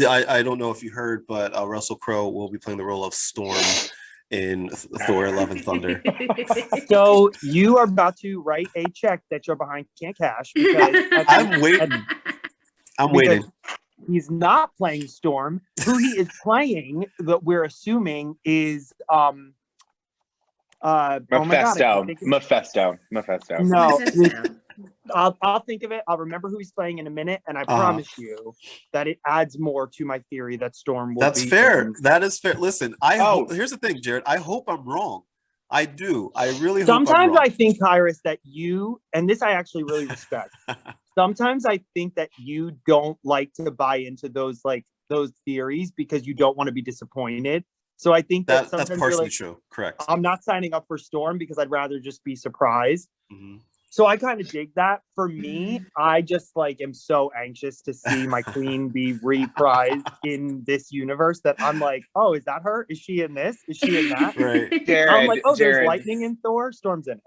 I don't know if you heard, but Russell Crowe will be playing the role of Storm in Thor: Love and Thunder. So you are about to write a check that you're behind can't cash because I'm waiting. I'm waiting. He's not playing Storm. Who he is playing, that we're assuming is Mephisto. No, I'll think of it. I'll remember who he's playing in a minute, and I promise you that it adds more to my theory that Storm will That's be fair. That is fair. Listen, here's the thing, Jared. I hope I'm wrong. I do. I really hope I'm wrong. Sometimes I think, Kyrus, that you, and this I actually really respect. Sometimes I think that you don't like to buy into those theories because you don't want to be disappointed. So I think that that's partially true. Correct. I'm not signing up for Storm because I'd rather just be surprised. Mm-hmm. So I kind of dig that. For me, I just am so anxious to see my queen be reprised in this universe that I'm like, oh, is that her? Is she in this? Is she in that? Right. Jared, I'm like, oh, Jared, there's lightning in Thor. Storm's in it.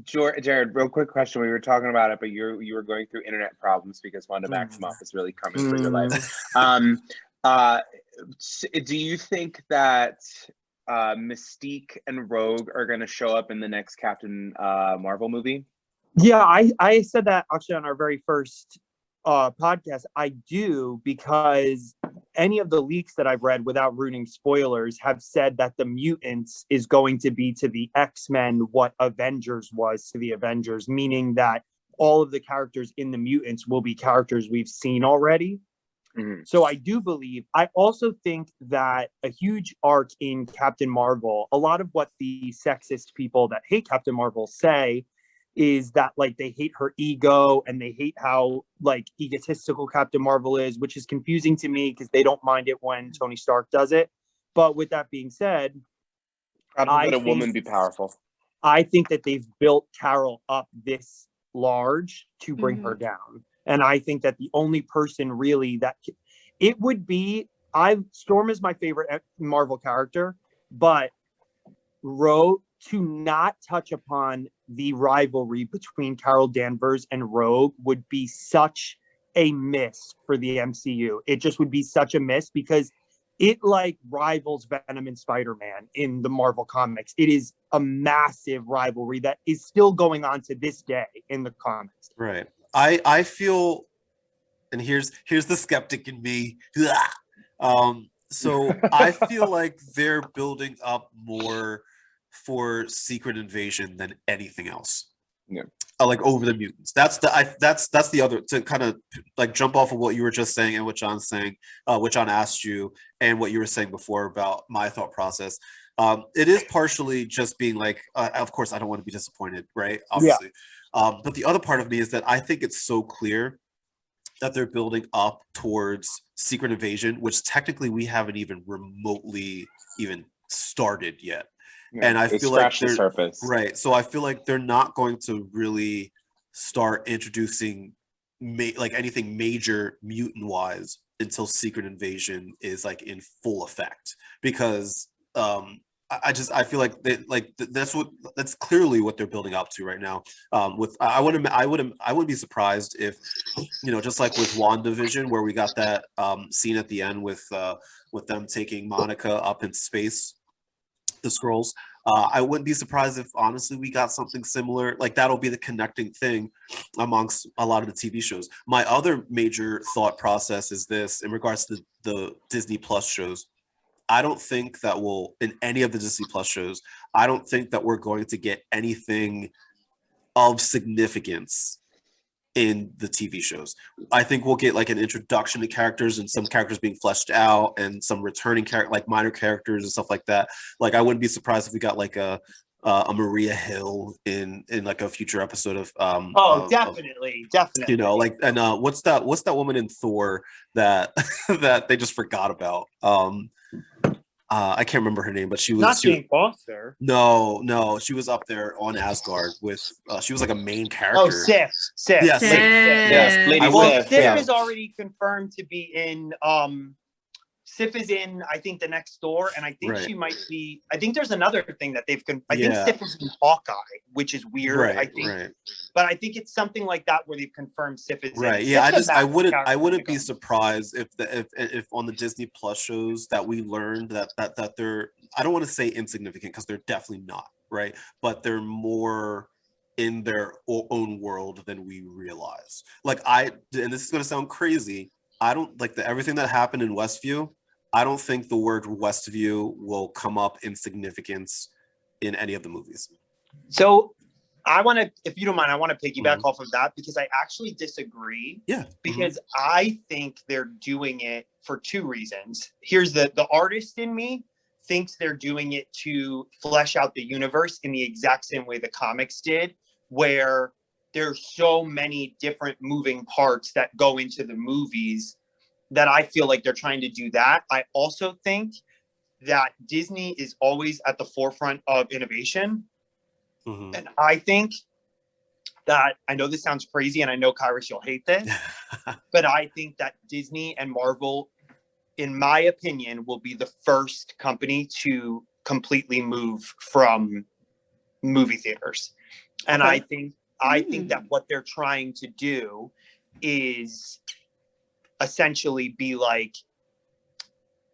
Jared, real quick question. We were talking about it, but you were going through internet problems because Wanda Maximoff is really coming for your life. Do you think that Mystique and Rogue are going to show up in the next Captain Marvel movie? Yeah, I said that actually on our very first podcast. I do, because any of the leaks that I've read, without ruining spoilers, have said that the mutants is going to be to the X-Men what Avengers was to the Avengers, meaning that all of the characters in the mutants will be characters we've seen already. Mm-hmm. So I do believe, I also think that a huge arc in Captain Marvel, a lot of what the sexist people that hate Captain Marvel say is that they hate her ego and they hate how egotistical Captain Marvel is, which is confusing to me because they don't mind it when Tony Stark does it. But with that being said, how would a woman be powerful? I think that they've built Carol up this large to bring her down. And I think that the only person really that it would be, Storm is my favorite Marvel character, but Rogue, to not touch upon the rivalry between Carol Danvers and Rogue would be such a miss for the MCU. It just would be such a miss because it rivals Venom and Spider-Man in the Marvel comics. It is a massive rivalry that is still going on to this day in the comics. Right. I feel, and here's the skeptic in me. So I feel like they're building up more for Secret Invasion than anything else. Yeah. Over the mutants. That's the other, to kind of jump off of what you were just saying and what John's saying, what John asked you, and what you were saying before about my thought process. It is partially just being of course I don't want to be disappointed, right? Obviously. Yeah. But the other part of me is that I think it's so clear that they're building up towards Secret Invasion, which technically we haven't even remotely even started yet. Yeah, and I feel like they're surface. Right. So I feel like they're not going to really start introducing anything major mutant wise until Secret Invasion is in full effect, because I feel like that's clearly what they're building up to right now. I wouldn't be surprised if, just like with WandaVision, where we got that scene at the end with them taking Monica up into space, the Skrulls. I wouldn't be surprised if honestly we got something similar. That'll be the connecting thing amongst a lot of the TV shows. My other major thought process is this in regards to the Disney Plus shows. I don't think that in any of the Disney Plus shows, I don't think that we're going to get anything of significance in the TV shows. I think we'll get an introduction to characters and some characters being fleshed out and some returning minor characters and stuff like that. I wouldn't be surprised if we got a Maria Hill in a future episode of definitely. And what's that woman in Thor that that they just forgot about? I can't remember her name, but she was not Jane Foster. No, she was up there on Asgard with. She was a main character. Oh, Sif. Yes, Lady Sif Sif. is already confirmed to be in Sif is in, I think, the next door, and I think Right. she might be. I think there's another thing that they've. I think Yeah. Sif is in Hawkeye, which is weird. Right, I think, right. but I think it's something like that where they've confirmed Sif is Right. in. Yeah. Sif's a I massive wouldn't character be to go. surprised if on the Disney Plus shows that we learned that they're, I don't want to say insignificant because they're definitely not, right? But they're more in their own world than we realize. Like and this is gonna sound crazy. I don't like everything that happened in Westview. I don't think the word Westview will come up in significance in any of the movies. So I want to, if you don't mind, I want to piggyback Mhm. off of that because I actually disagree. Yeah. Because I think they're doing it for two reasons. Here's the artist in me thinks they're doing it to flesh out the universe in the exact same way the comics did, where there's so many different moving parts that go into the movies that I feel like they're trying to do that. I also think that Disney is always at the forefront of innovation. Mhm. And I think that, I know this sounds crazy, and I know, Kyrus, you'll hate this, but I think that Disney and Marvel, in my opinion, will be the first company to completely move from movie theaters. And Okay. I think that what they're trying to do is essentially be like,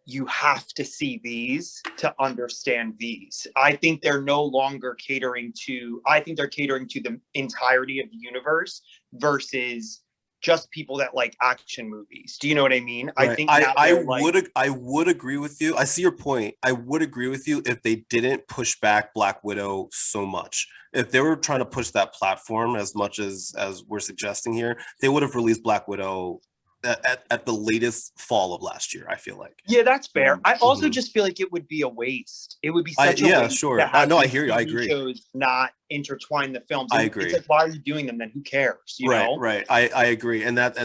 you have to see these to understand these. I think they're no longer catering to, I think they're catering to the entirety of the universe versus just people that like action movies. Do you know what I mean? Right. I think I would agree with you. I see your point. I would agree with you if they didn't push back Black Widow so much. If they were trying to push that platform as much as we're suggesting here, they would have released Black Widow at the latest fall of last year, I feel like. Yeah, that's fair. I also Mhm. just feel like it would be a waste. It would be such a Yeah, waste sure. to have No, I these hear you. I TV agree. shows not intertwine the films. I And agree. It's like, why are you doing them then? Who cares? You know? Right. I agree. And that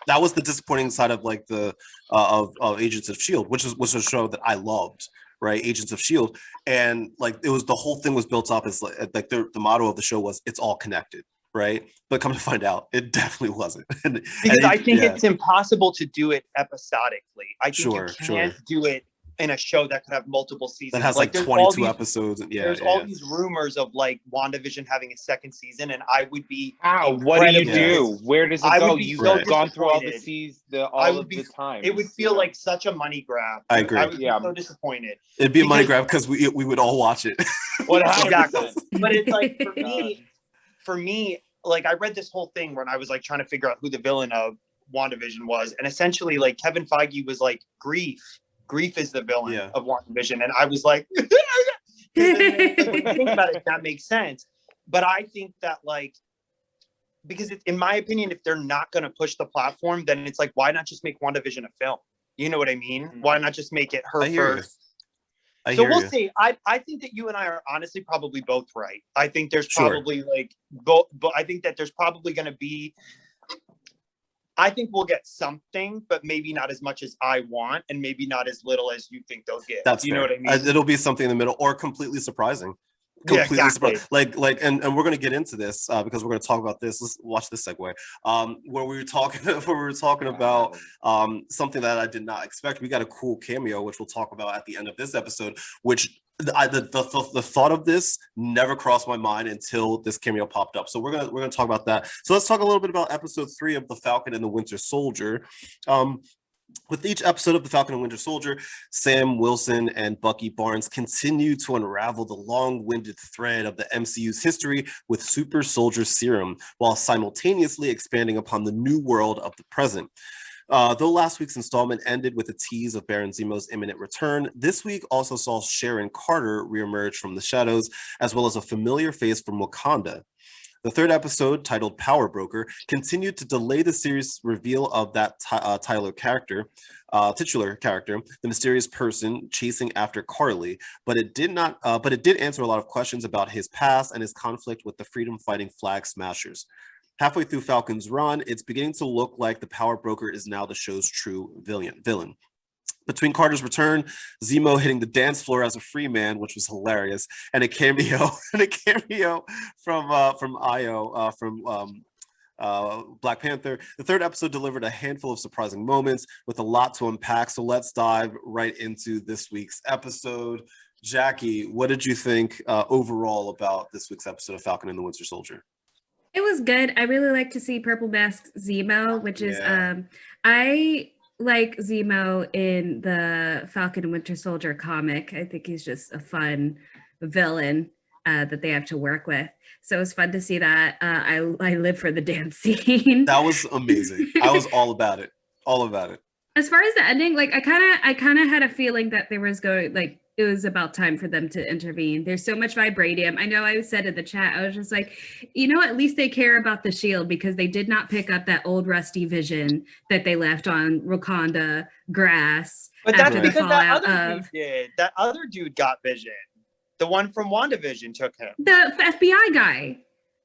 was the disappointing side of like the of Agents of Shield, which was a show that I loved. Right, Agents of Shield, and like it was, the whole thing was built up as like the motto of the show was it's all connected, right? But come to find out, it definitely wasn't. Because I think it's impossible to do it episodically. I think you can't do it in a show that could have multiple seasons. That has like there's 22 episodes. There's all these rumors of like WandaVision having a second season, and I would be what do you do? Where does it go? You've gone through all the seasons, all of the time. It would feel like such a money grab. I agree. I would be so disappointed. It'd be a money grab because we would all watch it. Exactly. But it's like for me, like I read this whole thing when I was like trying to figure out who the villain of WandaVision was, and essentially like Kevin Feige was like, Grief is the villain of WandaVision, and I was like, when you think about it, that makes sense. But I think that like, because in my opinion, if they're not going to push the platform, then it's like, why not just make WandaVision a film? You know what I mean? Mm-hmm. Why not just make it her first? So we'll see. I think that you and I are honestly probably both right. I think there's probably like both, but I think that there's probably going to be, I think we'll get something, but maybe not as much as I want, and maybe not as little as you think they'll get. That's you know what I mean? It'll be something in the middle, or completely surprising. Surprised. Like, and we're gonna get into this because we're gonna talk about this. Let's watch this segue. Where we were talking about something that I did not expect. We got a cool cameo, which we'll talk about at the end of this episode. Which the thought of this never crossed my mind until this cameo popped up. So we're gonna talk about that. So let's talk a little bit about episode 3 of The Falcon and the Winter Soldier. With each episode of The Falcon and Winter Soldier, Sam Wilson and Bucky Barnes continue to unravel the long-winded thread of the MCU's history with super soldier serum, while simultaneously expanding upon the new world of the present. Though last week's installment ended with a tease of Baron Zemo's imminent return, this week also saw Sharon Carter reemerge from the shadows, as well as a familiar face from Wakanda. The third episode, titled Power Broker, continued to delay the series reveal of that titular character, the mysterious person chasing after Carly. But it did answer a lot of questions about his past and his conflict with the freedom-fighting Flag Smashers. Halfway through Falcon's run, it's beginning to look like the Power Broker is now the show's true villain. Between Carter's return, Zemo hitting the dance floor as a free man, which was hilarious, and a cameo from Io from Black Panther. The third episode delivered a handful of surprising moments with a lot to unpack. So let's dive right into this week's episode. Jackie, what did you think overall about this week's episode of Falcon and the Winter Soldier? It was good. I really like to see Purple Mask Zemo, which is I like Zemo in the Falcon and Winter Soldier comic. I think he's just a fun villain that they have to work with. So it was fun to see that. I live for the dance scene. That was amazing. I was all about it. All about it. As far as the ending, like I kind of had a feeling that there was it was about time for them to intervene. There's so much vibranium. I know I said in the chat, I was just like, at least they care about the shield because they did not pick up that old rusty Vision that they left on Wakanda grass. But that's because that other dude did. That other dude got Vision. The one from WandaVision took him. The FBI guy.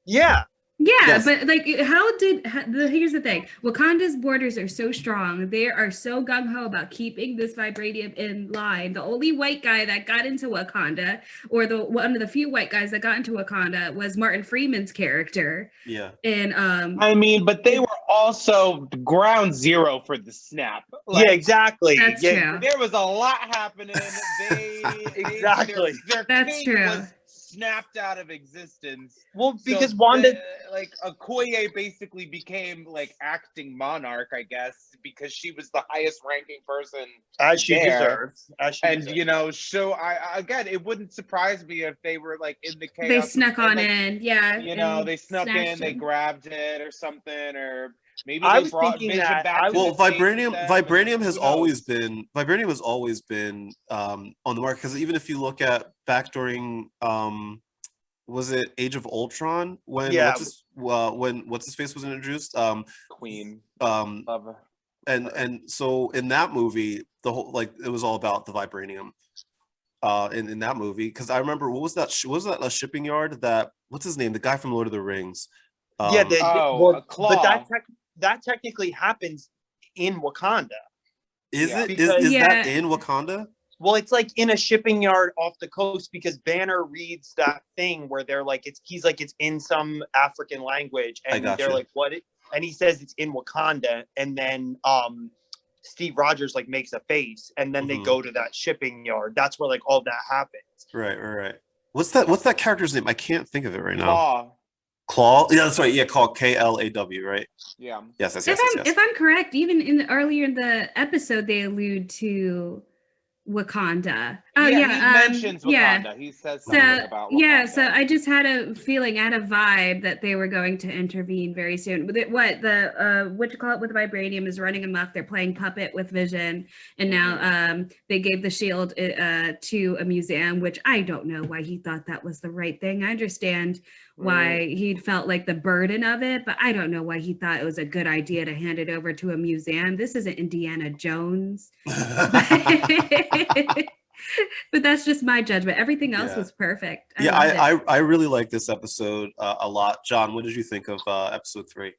Yeah. Yeah, yes. But here's the thing. Wakanda's borders are so strong. They are so gung-ho about keeping this vibranium in line. The only white guy that got into Wakanda, or one of the few white guys that got into Wakanda, was Martin Freeman's character. Yeah. And but they were also ground zero for the snap. Yeah, exactly. That's true. There was a lot happening. Exactly. That's true. Was snapped out of existence. Well, because Wanda, Okoye basically became like acting monarch, I guess, because she was the highest ranking person as she deserves. So again, it wouldn't surprise me if they were like in the chaos. They snuck on in, yeah. They snuck in, they grabbed it or something, or maybe I they was brought thinking Vision that. back. Vibranium has always been on the market, because even if you look at back during was it Age of Ultron when what's his face was introduced? Queen. And so in that movie, the whole it was all about the vibranium. In that movie, because I remember what was that a shipping yard that what's his name, the guy from Lord of the Rings. But that technically happens in Wakanda. Is that in Wakanda? Well, it's like in a shipping yard off the coast, because Banner reads that thing where they're like, it's in some African language, and they're like, what? And he says it's in Wakanda, and then Steve Rogers makes a face, and then they go to that shipping yard. That's where all that happens. Right. What's that character's name? I can't think of it right now. Claw. Yeah, that's right. Yeah, called Klaw, right? Yeah. Yes. If I'm correct, even earlier in the episode, they allude to Wakanda. Oh He mentions Wakanda. He says something about Wakanda. Yeah, so I just had a feeling, I had a vibe that they were going to intervene very soon. With what you call it with vibranium is running amok. They're playing puppet with Vision, and now they gave the shield to a museum, which I don't know why he thought that was the right thing. I understand why he felt like the burden of it, but I don't know why he thought it was a good idea to hand it over to a museum. This isn't Indiana Jones. But that's just my judgment. Everything else was perfect. I really like this episode a lot. John, what did you think of episode 3?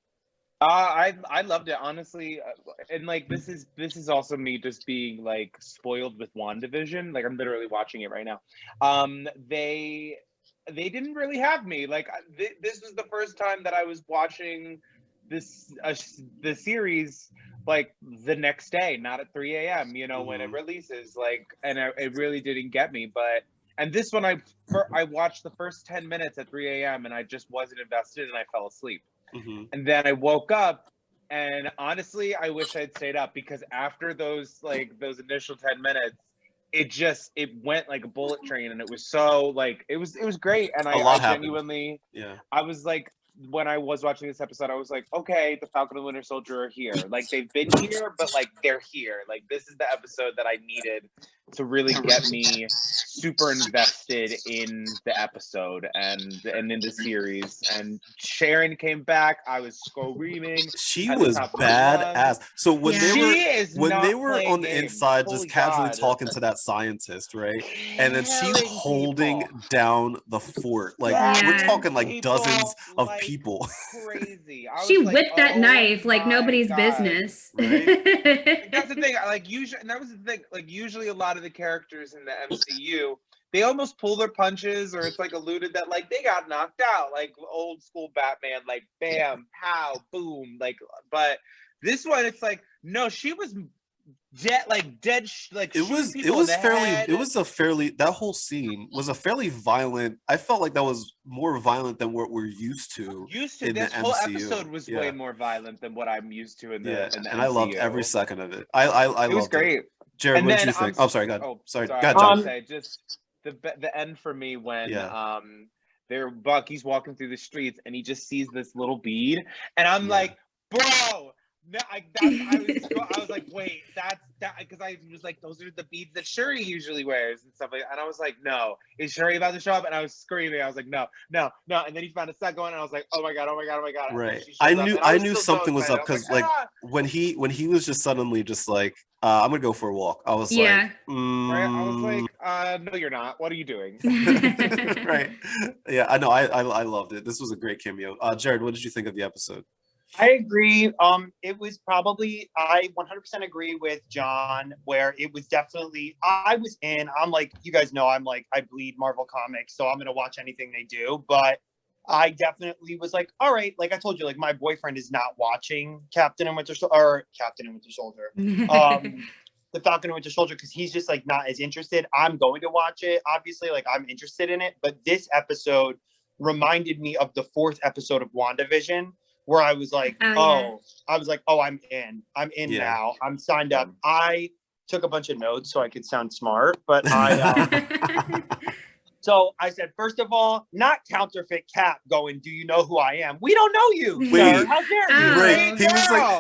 I loved it, honestly, and this is also me just being spoiled with WandaVision. I'm literally watching it right now. They didn't really have me. This was the first time that I was watching the series the next day, not at 3 a.m. When it releases. And it really didn't get me. And this one, I watched the first 10 minutes at 3 a.m. and I just wasn't invested, and I fell asleep. And then I woke up, and honestly, I wish I'd stayed up, because after those initial 10 minutes, it went like a bullet train, and it was so it was great. And I genuinely, I was when I was watching this episode, I was like, okay, the Falcon and Winter Soldier are here. They've been here, but they're here. This is the episode that I needed to really get me super invested in the episode and in the series. And Sharon came back. I was screaming. She was badass. So when they were on the inside, just casually talking to that scientist, right? And then she's holding down the fort. We're talking dozens of people. Crazy. She whipped that knife like nobody's business. Right? That's the thing. Usually, and that was the thing. Usually, a lot of the characters in the MCU, they almost pull their punches, or it's like alluded that like they got knocked out, like old school Batman, like bam, pow, boom, like. But this one, it's like no, she was dead, like it was that whole scene was a fairly violent. I felt like that was more violent than what we're used to. In This the whole MCU. episode was way more violent than what I'm used to in the and MCU. I loved every second of it. I it was great. Jared, And what then did you think? Oh, sorry, go ahead. Oh, sorry, sorry. go ahead, I John. was gonna say just the end for me when Bucky's walking through the streets and he just sees this little bead, and I'm like, bro. No, I was like, wait, that's that, because I was like, those are the beads that Shuri usually wears and stuff like that. And I was like, no, is Shuri about to show up? And I was screaming. I was like, no. And then he found a second one, and I was like, oh my god. Right. I knew something was up because like when he was just suddenly just like, I'm gonna go for a walk. I was like, right? I was like, no, you're not. What are you doing? Right. Yeah, I know. I loved it. This was a great cameo. Jared, what did you think of the episode? I agree. It was probably, I 100% agree with John, where it was definitely, I'm like, you guys know, I'm like, I bleed Marvel Comics, so I'm going to watch anything they do. But I definitely was like, all right, like I told you, like my boyfriend is not watching Captain and Winter Soldier, the Falcon and Winter Soldier, because he's just like not as interested. I'm going to watch it, obviously, like I'm interested in it. But this episode reminded me of the 4th episode of WandaVision, where I was like, I'm in now. I'm signed up. I took a bunch of notes so I could sound smart, but so I said, first of all, not counterfeit Cap going, do you know who I am? We don't know you. Wait, how dare you? Right.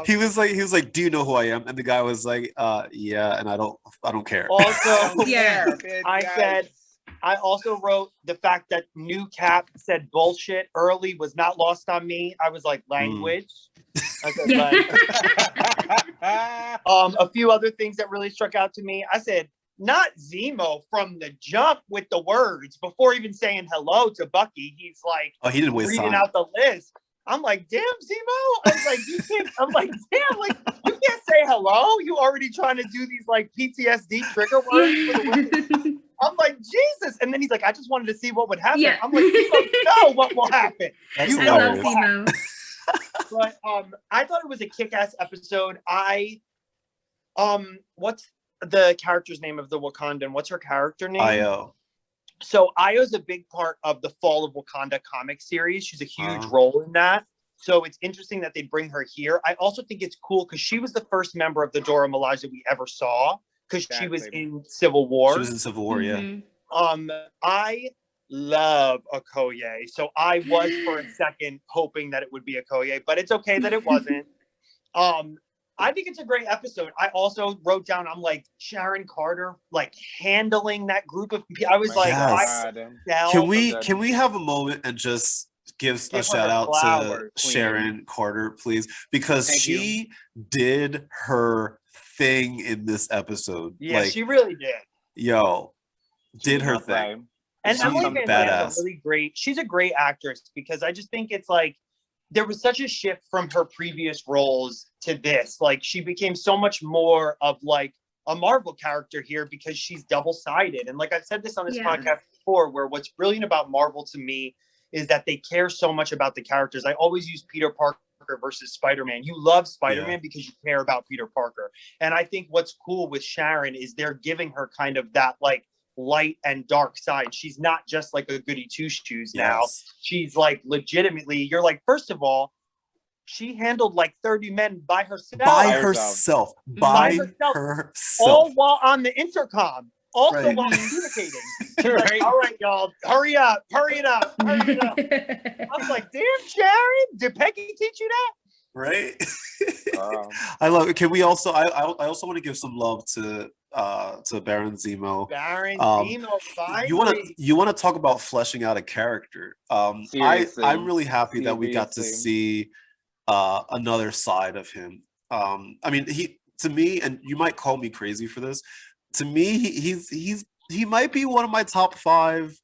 He was like, do you know who I am? And the guy was like, yeah, and I don't care. Also, yeah, I also wrote the fact that new Cap said bullshit early was not lost on me. I was like, language. I said, a few other things that really struck out to me. I said, not Zemo from the jump with the words before even saying hello to Bucky. He's like, he didn't waste reading time. out the list. I'm like, damn, Zemo. I was like, you can't. I'm like, damn, like you can't say hello. You already trying to do these like PTSD trigger words for the women. I'm like, Jesus. And then he's like, I just wanted to see what would happen. I'm like, you don't know what will happen. That's you I love Zemo. But I thought it was a kick-ass episode. What's the character's name of the Wakandan? What's her character name? Io. So Io's a big part of the Fall of Wakanda comic series. She's a huge role in that. So it's interesting that they bring her here. I also think it's cool because she was the first member of the Dora Milaje we ever saw, because she was in Civil War. She was in Civil War, yeah. I love Okoye. So I was for a second hoping that it would be Okoye, but it's okay that it wasn't. I think it's a great episode. I also wrote down, I'm like, Sharon Carter, like handling that group of people. I was like, can we have a moment and just give a shout out to Sharon Carter, please? Because she did her thing in this episode. Yeah, like, she really did. Did her thing. And Emily Van Land's really great. She's a great actress, because I just think it's like, there was such a shift from her previous roles to this. Like, she became so much more of like a Marvel character here, because she's double-sided. And like I've said this on this podcast before, where what's brilliant about Marvel to me is that they care so much about the characters. I always use Peter Parker versus Spider-Man. You love Spider-Man because you care about Peter Parker. And I think what's cool with Sharon is they're giving her kind of that like light and dark side. She's not just like a goody two-shoes now. She's like legitimately, you're like, first of all, she handled like 30 men by herself. By herself. All while on the intercom. Also while communicating. Like, all right, y'all, hurry up. I was like, damn, Sharon, did Peggy teach you that? Right. I love it. Can we also, I also want to give some love to Baron Zemo. You want to talk about fleshing out a character. I'm really happy that we got to see another side of him. I mean, to me, and you might call me crazy for this, to me, he might be one of my top 5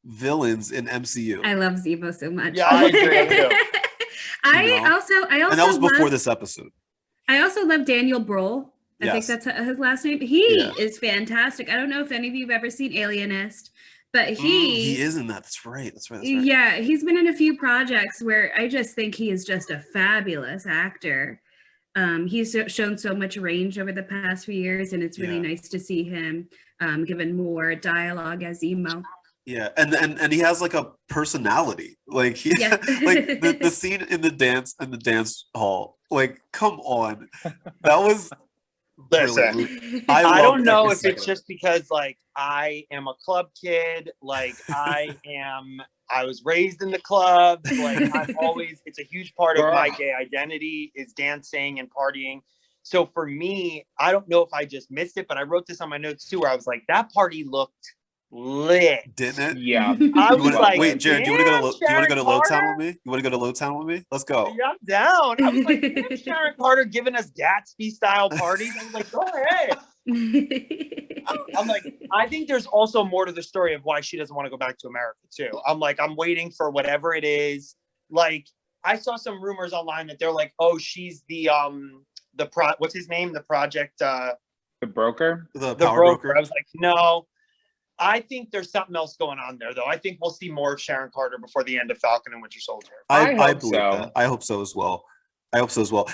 villains in MCU. I love Zemo so much. Yeah, I agree too. I also, and that was before this episode. I also love Daniel Bruhl I think Yes. that's his last name. He Yeah. is fantastic. I don't know if any of you have ever seen Alienist, but He is in that. That's right. That's right. yeah, he's been in a few projects where I just think he is just a fabulous actor. He's shown so much range over the past few years, and it's really nice to see him given more dialogue as Emo. Yeah, and he has like a personality. Like like the scene in the dance hall. Like, come on, that was Listen, I loved don't know every if second it's of it. just because like I am a club kid, like I was raised in the clubs, like it's a huge part of my gay identity is dancing and partying. So for me, I don't know if I just missed it, but I wrote this on my notes too, where I was like, that party looked lit. Didn't it? Yeah. I was like, wait, Jared, do you want to Sharon go to Lowtown with me? You want to go to Lowtown with me? Let's go. Yeah, I'm down. I was like, damn, Sharon Carter giving us Gatsby style parties. I was like, go ahead. I'm like, I think there's also more to the story of why she doesn't want to go back to America too. I'm like, I'm waiting for whatever it is. Like, I saw some rumors online that they're like, oh, she's what's his name? The project, the broker? The the power broker. broker. I was like, no. I think there's something else going on there, though. I think we'll see more of Sharon Carter before the end of Falcon and Winter Soldier. I hope believe so. that. I hope so as well.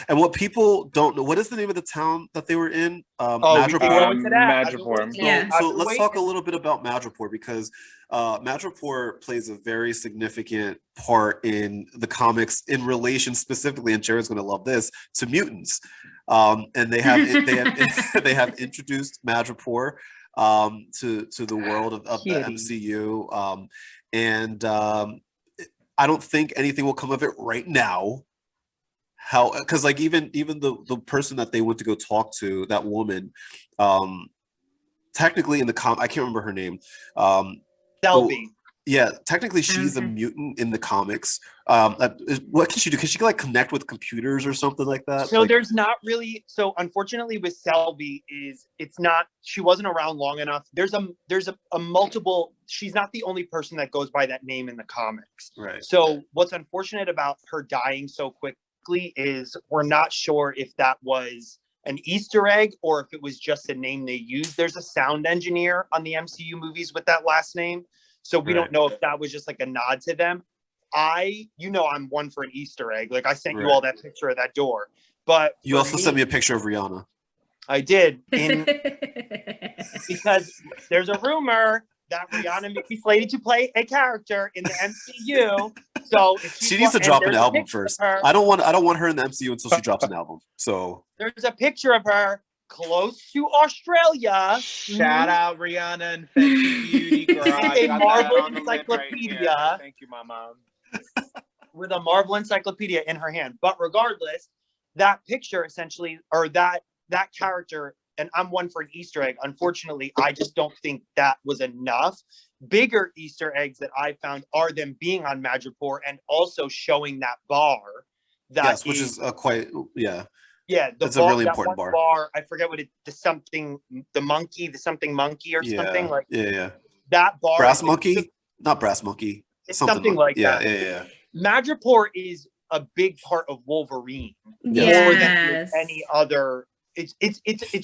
And what people don't know, what is the name of the town that they were in? Madripoor. Madripoor. Yeah. So let's talk a little bit about Madripoor, because Madripoor plays a very significant part in the comics in relation specifically, and Jared's going to love this, to mutants. And they have introduced Madripoor to the world of the MCU. I don't think anything will come of it right now. Because like even the person that they went to go talk to, that woman, technically in the I can't remember her name. Selby. Yeah, technically she's a mutant in the comics. What can she do? Can she like connect with computers or something like that? So there's not really. So unfortunately, with Selby, she wasn't around long enough. There's a multiple. She's not the only person that goes by that name in the comics. Right. So what's unfortunate about her dying so quickly is we're not sure if that was an Easter egg or if it was just a name they used. There's a sound engineer on the MCU movies with that last name. So we don't know if that was just like a nod to them. I'm one for an Easter egg. Like I sent you all that picture of that door. But you also sent me a picture of Rihanna. I did. Because there's a rumor that Rihanna may be slated to play a character in the MCU. So if she needs to drop an album first. I don't want her in the MCU until she drops an album. So there's a picture of her close to Australia. Shout out Rihanna and Fenty Beauty, girl. A Marvel encyclopedia. Right. Thank you, my mom. With a Marvel encyclopedia in her hand. But regardless, that picture essentially, or that character, and I'm one for an Easter egg. Unfortunately, I just don't think that was enough. Bigger Easter eggs that I found are them being on Madripoor and also showing that bar. Which is quite. Yeah, that's a really important bar. I forget what the something monkey or something like. Yeah. That bar. Brass monkey, not brass monkey. It's something like that. Yeah. Madripoor is a big part of Wolverine more than any other. It's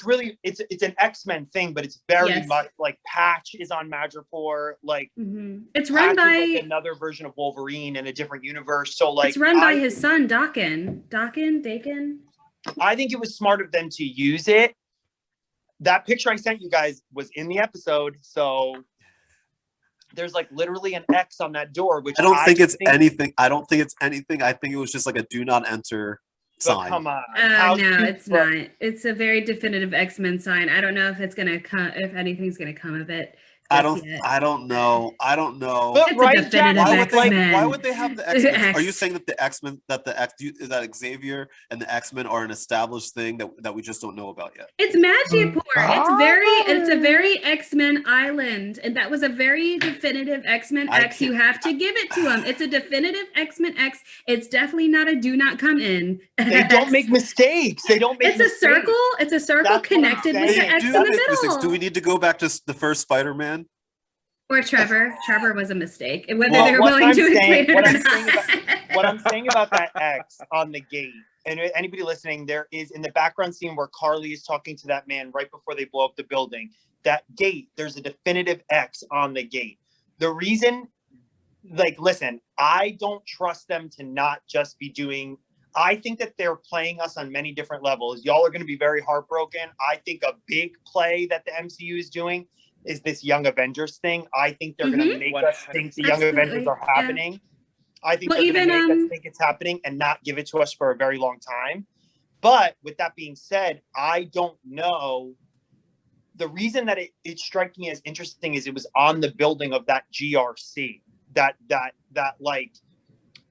really an X-Men thing, but it's very much like Patch is on Madripoor. Like it's run by like another version of Wolverine in a different universe. So like it's run by his son Dakin. I think it was smart of them to use it. That picture I sent you guys was in the episode, so there's like literally an X on that door, which I don't think it's anything. I think it was just like a do not enter sign. Come on. No, it's not. It's a very definitive X-Men sign. I don't know if it's gonna come, if anything's gonna come of it. I don't know. But right, Jack, why would they have the X-Men? Are you saying that the X-Men, is that Xavier and the X-Men are an established thing that we just don't know about yet? It's Madripoor. It's a very X-Men island, and that was a very definitive X-Men X. You have to give it to them. It's a definitive X-Men X. It's definitely not a do not come in. They don't make mistakes. It's a circle. It's a circle that's connected with the X in the middle. Do we need to go back to the first Spider-Man? Or Trevor. Trevor was a mistake. Whether they're willing to explain it or not. What I'm saying about that X on the gate, and anybody listening, there is in the background scene where Carly is talking to that man right before they blow up the building. That gate, there's a definitive X on the gate. The reason, like, listen, I don't trust them to not just be doing. I think that they're playing us on many different levels. Y'all are going to be very heartbroken. I think a big play that the MCU is doing is this Young Avengers thing. I think they're going to make us think the Young Avengers are happening. Yeah. I think they're going to make us think it's happening and not give it to us for a very long time. But with that being said, I don't know. The reason that it struck me as interesting is it was on the building of that GRC, that like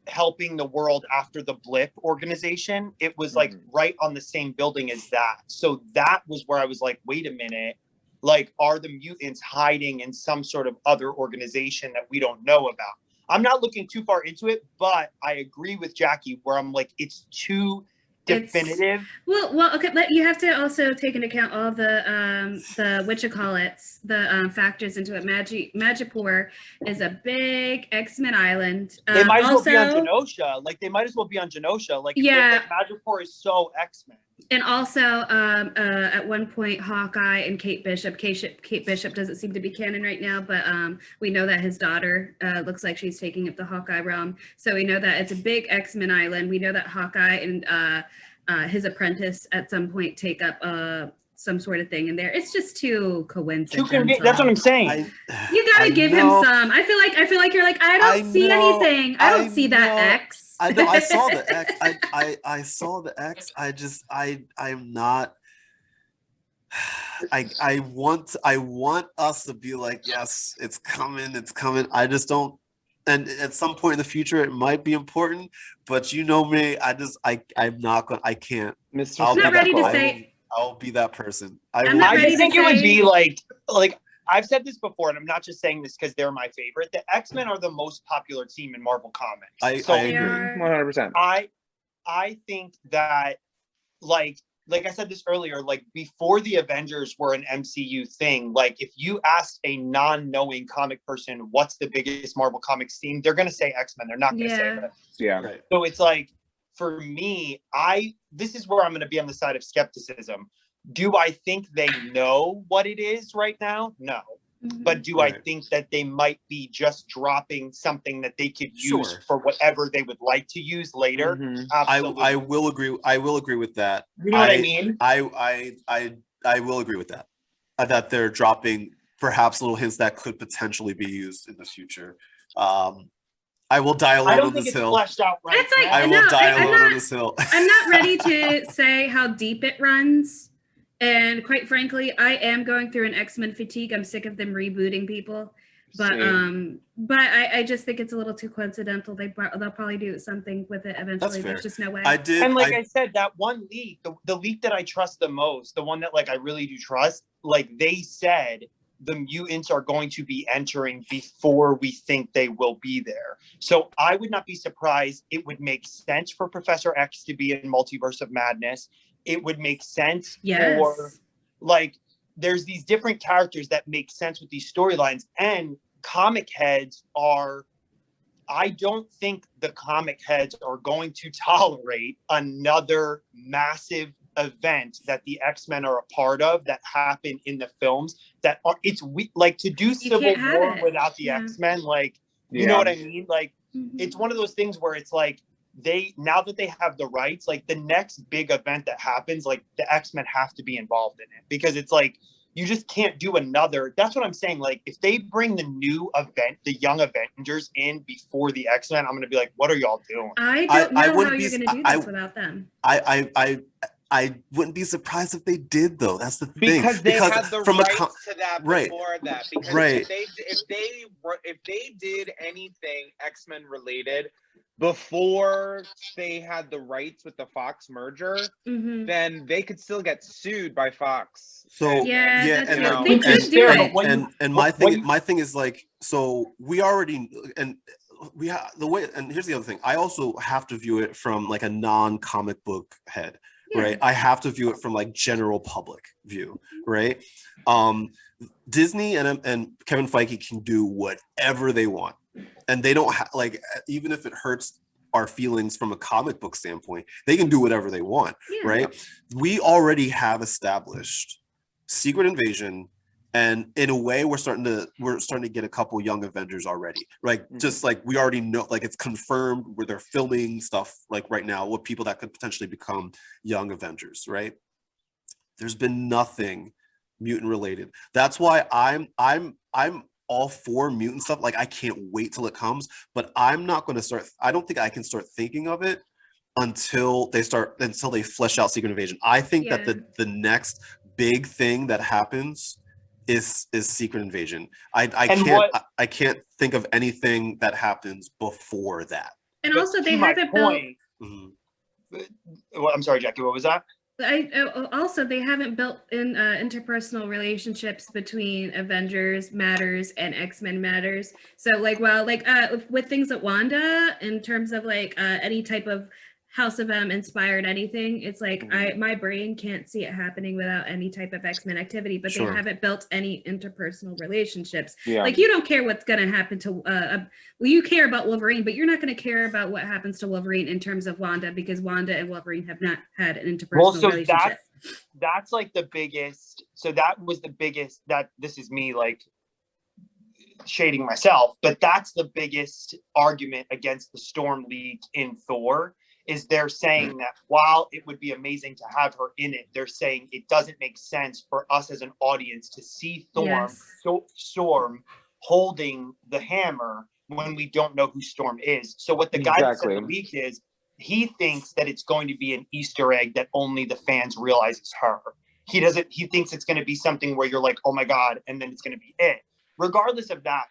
helping the world after the blip organization. It was like right on the same building as that. So that was where I was like, wait a minute, like, are the mutants hiding in some sort of other organization that we don't know about? I'm not looking too far into it, but I agree with Jackie where I'm like, it's too definitive. Well, okay, but you have to also take into account all the factors into it. Magipur is a big X-Men island. They might as well be on Genosha. Like, they might as well be on Genosha. Like, yeah, Magipur is so X-Men. And also, at one point, Hawkeye and Kate Bishop doesn't seem to be canon right now, but we know that his daughter looks like she's taking up the Hawkeye realm. So we know that it's a big X-Men island. We know that Hawkeye and his apprentice at some point take up some sort of thing in there. It's just too coincidental. That's what I'm saying. You gotta give him some. I feel like you're like, I don't see anything. I don't see that X. I know. I saw the X. I saw the X. I'm not. I want us to be like, yes, it's coming. It's coming. I just don't. And at some point in the future, it might be important. But you know me. I'm not going. I can't. Mr. I'm not ready to say. I'll be that person. I just think it would be like I've said this before, and I'm not just saying this because they're my favorite. The X-Men are the most popular team in Marvel Comics. I agree. 100%. I think that, like I said this earlier, like before the Avengers were an MCU thing, like if you asked a non-knowing comic person what's the biggest Marvel Comics team, they're going to say X-Men. They're not going to say that. Yeah. Right. So it's like, for me, this is where I'm going to be on the side of skepticism. Do I think they know what it is right now? No. Mm-hmm. But do I think that they might be just dropping something that they could use for whatever they would like to use later? Mm-hmm. I will agree. I will agree with that. You know what I mean? I will agree with that. That they're dropping perhaps little hints that could potentially be used in the future. I will die alone on this hill. I will die alone on this hill. I'm not ready to say how deep it runs. And quite frankly, I am going through an X-Men fatigue. I'm sick of them rebooting people. But I just think it's a little too coincidental. They'll probably do something with it eventually. There's just no way. I said, that one leak, the leak that I trust the most, the one that like I really do trust, like they said the mutants are going to be entering before we think they will be there. So I would not be surprised. It would make sense for Professor X to be in Multiverse of Madness. It would make sense for, like, there's these different characters that make sense with these storylines, and comic heads are, I don't think the comic heads are going to tolerate another massive event that the X-Men are a part of that happened in the films that are, like, to do Civil War without the X-Men, like, you know what I mean? Like, it's one of those things where it's like, now that they have the rights, like the next big event that happens, like the X-Men have to be involved in it, because it's like, you just can't do another. That's what I'm saying. Like, if they bring the new event, the Young Avengers in before the X-Men, I'm going to be like, what are y'all doing? I don't know how you're going to do this without them. I wouldn't be surprised if they did, though. That's the thing. Because they had the rights to that before that. Because if they did anything X-Men related before they had the rights with the Fox merger, then they could still get sued by Fox. So my thing is like, so we already, and we have the way, and here's the other thing. I also have to view it from like a non-comic book head. Right, I have to view it from like general public view, right? Disney and Kevin Feige can do whatever they want, and they don't like, even if it hurts our feelings from a comic book standpoint. They can do whatever they want, Yeah. right? We already have established Secret Invasion, and in a way we're starting to get a couple young Avengers already. Like just like we already know, like it's confirmed where they're filming stuff like right now with people that could potentially become young Avengers, right? There's been nothing mutant related. That's why I'm all for mutant stuff. Like I can't wait till it comes, but I'm not going to start. I don't think I can start thinking of it until they flesh out Secret Invasion. I think that the next big thing that happens is Secret Invasion. I can't think of anything that happens before that. And But also to they my haven't point, Mhm. Well, I'm sorry, Jackie, what was that? also they haven't built in interpersonal relationships between Avengers matters and X-Men matters. So like, well, like with things at Wanda in terms of like any type of House of M inspired anything, it's like my brain can't see it happening without any type of X-Men activity, but Sure. they haven't built any interpersonal relationships. Yeah. Like you don't care what's going to happen to well, you care about Wolverine, but you're not going to care about what happens to Wolverine in terms of Wanda, because Wanda and Wolverine have not had an interpersonal relationship. That's like the biggest. So that was the biggest. That this is me like shading myself, but that's the biggest argument against the Storm League in Thor. Is they're saying that while it would be amazing to have her in it, they're saying it doesn't make sense for us as an audience to see Storm holding the hammer when we don't know who Storm is. So what the guy that said the leak is, he thinks that it's going to be an Easter egg that only the fans realize is her. He thinks it's going to be something where you're like, oh my God, and then it's going to be it. Regardless of that,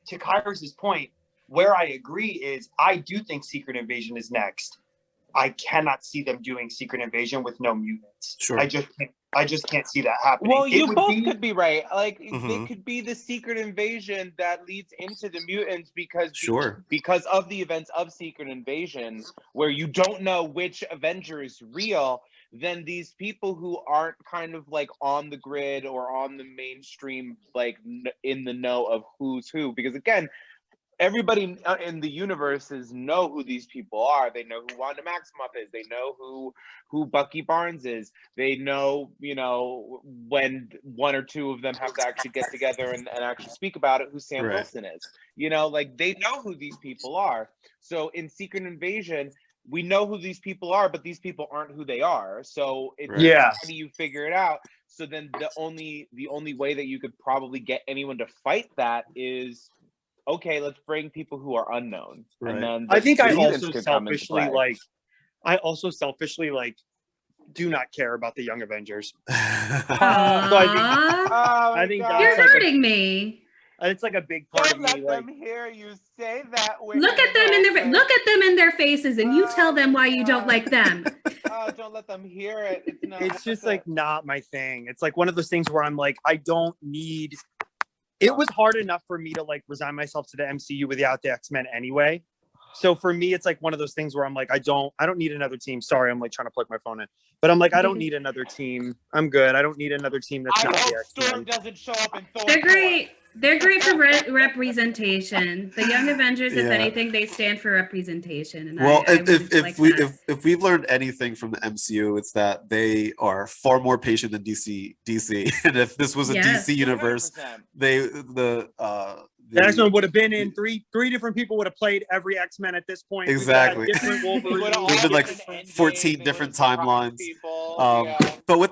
to Kyrus's point, where I agree is I do think Secret Invasion is next. I cannot see them doing Secret Invasion with no mutants. Sure. I just can't see that happening. Well, you both could be right. Like it could be the Secret Invasion that leads into the mutants because of the events of Secret Invasion, where you don't know which Avenger is real. Then these people who aren't kind of like on the grid or on the mainstream, like in the know of who's who, because again, everybody in the universes know who these people are. They know who Wanda Maximoff is. They know who Bucky Barnes is. They know, when one or two of them have to actually get together and actually speak about it, who Sam Wilson is. Like they know who these people are. So in Secret Invasion, we know who these people are, but these people aren't who they are. So how do you figure it out? So then the only way that you could probably get anyone to fight that is, okay, let's bring people who are unknown. Right. And then I think I mutants also could come into play. selfishly do not care about the Young Avengers. I think you're hurting me. It's like a big part Don't of me. let them hear you say that. Look at them in their faces, and you tell them why you don't like them. Don't let them hear it. It's just like not my thing. It's like one of those things where I'm like, I don't need. It was hard enough for me to like resign myself to the MCU without the X-Men anyway. So for me, it's like one of those things where I'm like, I don't need another team. Sorry, I'm like trying to plug my phone in, but I'm like, I don't need another team. I'm good. I don't need another team that's not the X-Men. Storm doesn't show up in Thor. They're great. They're great for representation. The Young Avengers, if anything, they stand for representation. And if we've learned anything from the MCU, it's that they are far more patient than DC. And if this was a DC universe, 100%. The X-Men would have been in three different people would have played every X-Men at this point. Exactly. Different Wolverine. There's been like 14 different timelines. But with